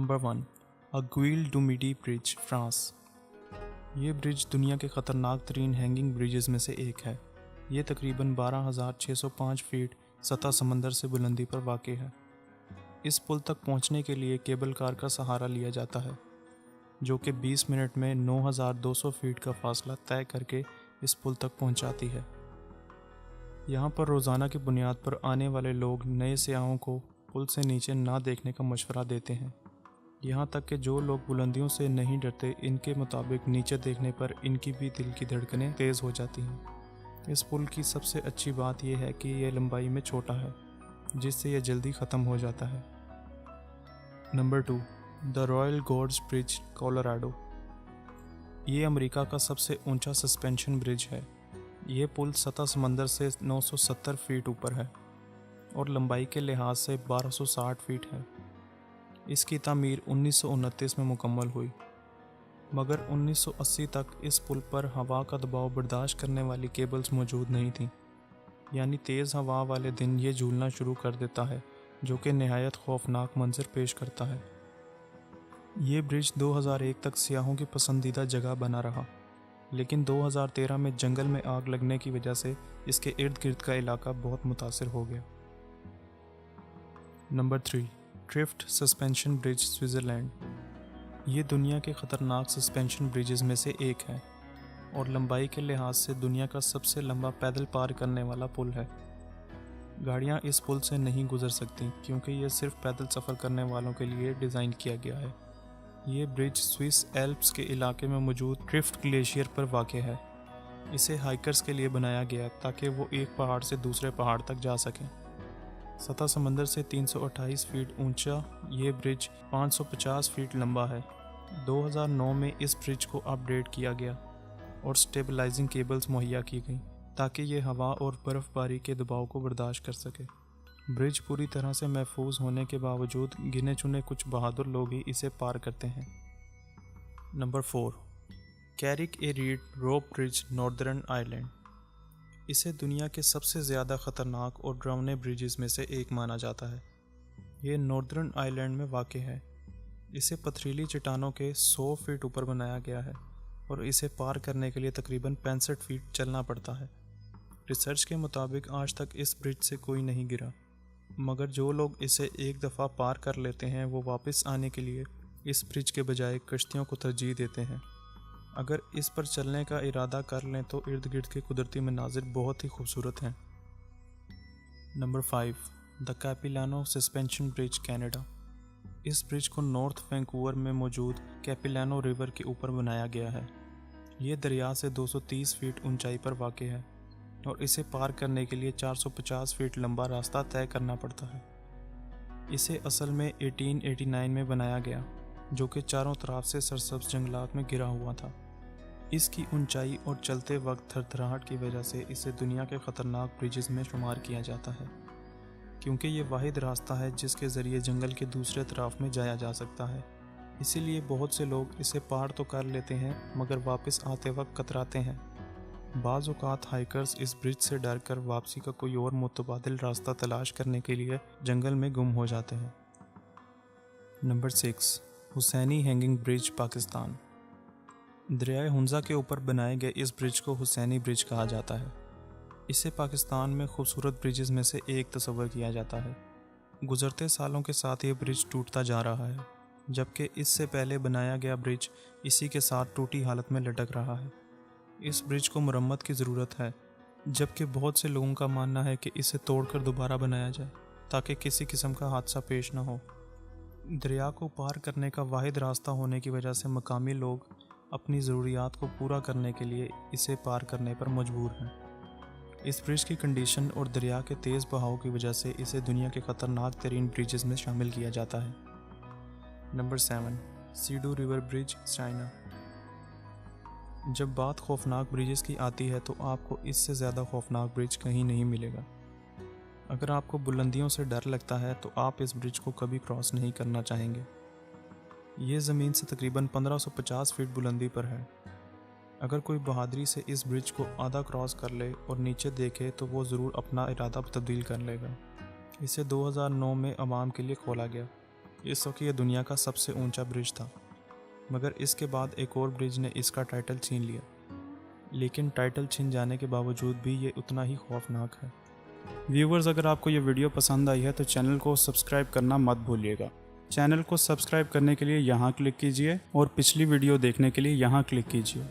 Number 1, Aiguille du Midi bridge, France. ये bridge दुनिया के ख़तरनाक तरीन हैंगिंग ब्रिजेज़ में से एक है। ये तकरीबन 12,605 फीट सतह समंदर से बुलंदी पर वाक़ है। इस पुल तक पहुंचने के लिए केबल कार का सहारा लिया जाता है, जो कि 20 मिनट में 9,200 फीट का फासला तय करके इस पुल तक पहुंचाती है। यहाँ पर रोज़ाना की बुनियाद पर आने वाले लोग नए सियाहों को पुल से नीचे ना देखने का मशवरा देते हैं। यहाँ तक कि जो लोग बुलंदियों से नहीं डरते, इनके मुताबिक नीचे देखने पर इनकी भी दिल की धड़कनें तेज़ हो जाती हैं। इस पुल की सबसे अच्छी बात यह है कि यह लंबाई में छोटा है, जिससे यह जल्दी ख़त्म हो जाता है। Number 2, the royal gorge bridge, Colorado. ये अमेरिका का सबसे ऊंचा सस्पेंशन ब्रिज है। ये पुल सतह समंदर से 970 फीट ऊपर है और लंबाई के लिहाज से 1260 फीट है। इसकी तामीर 1929 में मुकम्मल हुई, मगर 1980 तक इस पुल पर हवा का दबाव बर्दाश्त करने वाली केबल्स मौजूद नहीं थीं। यानी तेज़ हवा वाले दिन ये झूलना शुरू कर देता है, जो कि नहायत खौफनाक मंजर पेश करता है। ये ब्रिज 2001 तक सियाहों की पसंदीदा जगह बना रहा, लेकिन 2013 में जंगल में आग लगने की वजह से इसके इर्द गिर्द का इलाका बहुत मुतासिर हो गया। Number 3, Trift suspension bridge, Switzerland. ये दुनिया के ख़तरनाक सस्पेंशन ब्रिजेज़ में से एक है और लंबाई के लिहाज से दुनिया का सबसे लंबा पैदल पार करने वाला पुल है। गाड़ियाँ इस पुल से नहीं गुजर सकती क्योंकि यह सिर्फ पैदल सफ़र करने वालों के लिए डिज़ाइन किया गया है। ये ब्रिज स्विस एल्प्स के इलाके में मौजूद ट्रिफ्ट ग्लेशियर पर वाक़ है। इसे हाइकर्स के लिए बनाया गया ताकि वो एक पहाड़ से दूसरे पहाड़ तक जा सकें। सतह समंदर से 328 फीट ऊंचा ये ब्रिज 550 फीट लंबा है। 2009 में इस ब्रिज को अपडेट किया गया और स्टेबलाइजिंग केबल्स मुहैया की गई ताकि ये हवा और बर्फ़बारी के दबाव को बर्दाश्त कर सके। ब्रिज पूरी तरह से महफूज होने के बावजूद गिने चुने कुछ बहादुर लोग ही इसे पार करते हैं। Number 4, Carrick A read rope bridge, northern Ireland. इसे दुनिया के सबसे ज़्यादा ख़तरनाक और डरावने ब्रिजेज़ में से एक माना जाता है। ये नॉर्दर्न आयरलैंड में वाक़ है। इसे पथरीली चट्टानों के 100 फीट ऊपर बनाया गया है और इसे पार करने के लिए तकरीबन 65 फीट चलना पड़ता है। रिसर्च के मुताबिक आज तक इस ब्रिज से कोई नहीं गिरा, मगर जो लोग इसे एक दफ़ा पार कर लेते हैं वो वापस आने के लिए इस ब्रिज के बजाय कश्तियों को तरजीह देते हैं। अगर इस पर चलने का इरादा कर लें तो इर्द गिर्द के कुदरती मनाजिर बहुत ही खूबसूरत हैं। Number 5, the Capilano suspension bridge, Canada. इस ब्रिज को नॉर्थ वैंकूवर में मौजूद कैपिलानो रिवर के ऊपर बनाया गया है। ये दरिया से 230 फीट ऊंचाई पर वाक़ है और इसे पार करने के लिए 450 फीट लंबा रास्ता तय करना पड़ता है। इसे असल में 1889 में बनाया गया, जो कि चारों तरफ से सरसब्ज जंगलात में घिरा हुआ था। इसकी ऊंचाई और चलते वक्त थरथराहट की वजह से इसे दुनिया के ख़तरनाक ब्रिजेज़ में शुमार किया जाता है, क्योंकि ये वाहिद रास्ता है जिसके ज़रिए जंगल के दूसरे तरफ में जाया जा सकता है। इसीलिए बहुत से लोग इसे पार तो कर लेते हैं मगर वापस आते वक्त कतराते हैं। बाज़ औक़ात हाइकर्स इस ब्रिज से डर कर वापसी का कोई और मुतबादिल रास्ता तलाश करने के लिए जंगल में गुम हो जाते हैं। Number 6, Hussaini hanging bridge, Pakistan. दरियाए हुंज़ा के ऊपर बनाए गए इस ब्रिज को हुसैनी ब्रिज कहा जाता है। इसे पाकिस्तान में खूबसूरत ब्रिजेज़ में से एक तस्वर किया जाता है। गुज़रते सालों के साथ ये ब्रिज टूटता जा रहा है, जबकि इससे पहले बनाया गया ब्रिज इसी के साथ टूटी हालत में लटक रहा है। इस ब्रिज को मरम्मत की ज़रूरत है, जबकि बहुत से लोगों का मानना है कि इसे तोड़कर दोबारा बनाया जाए ताकि किसी किस्म का हादसा पेश न हो। दरिया को पार करने का वाहिद रास्ता होने की वजह से मकामी लोग अपनी ज़रूरियात को पूरा करने के लिए इसे पार करने पर मजबूर हैं। इस ब्रिज की कंडीशन और दरिया के तेज़ बहाव की वजह से इसे दुनिया के ख़तरनाक तरीन ब्रिजेज़ में शामिल किया जाता है। Number 7, Sidu river bridge, China. जब बात खौफनाक ब्रिजेज़ की आती है तो आपको इससे ज़्यादा खौफनाक ब्रिज कहीं नहीं मिलेगा। अगर आपको बुलंदियों से डर लगता है तो आप इस ब्रिज को कभी क्रॉस नहीं करना चाहेंगे। ये ज़मीन से तकरीबन 1550 फीट बुलंदी पर है। अगर कोई बहादुरी से इस ब्रिज को आधा क्रॉस कर ले और नीचे देखे तो वो ज़रूर अपना इरादा तब्दील कर लेगा। इसे 2009 में आवाम के लिए खोला गया। इस वक्त ये दुनिया का सबसे ऊंचा ब्रिज था, मगर इसके बाद एक और ब्रिज ने इसका टाइटल छीन लिया। लेकिन टाइटल छीन जाने के बावजूद भी ये उतना ही खौफनाक है। व्यूवर्स, अगर आपको ये वीडियो पसंद आई है तो चैनल को सब्सक्राइब करना मत भूलिएगा। चैनल को सब्सक्राइब करने के लिए यहाँ क्लिक कीजिए और पिछली वीडियो देखने के लिए यहाँ क्लिक कीजिए।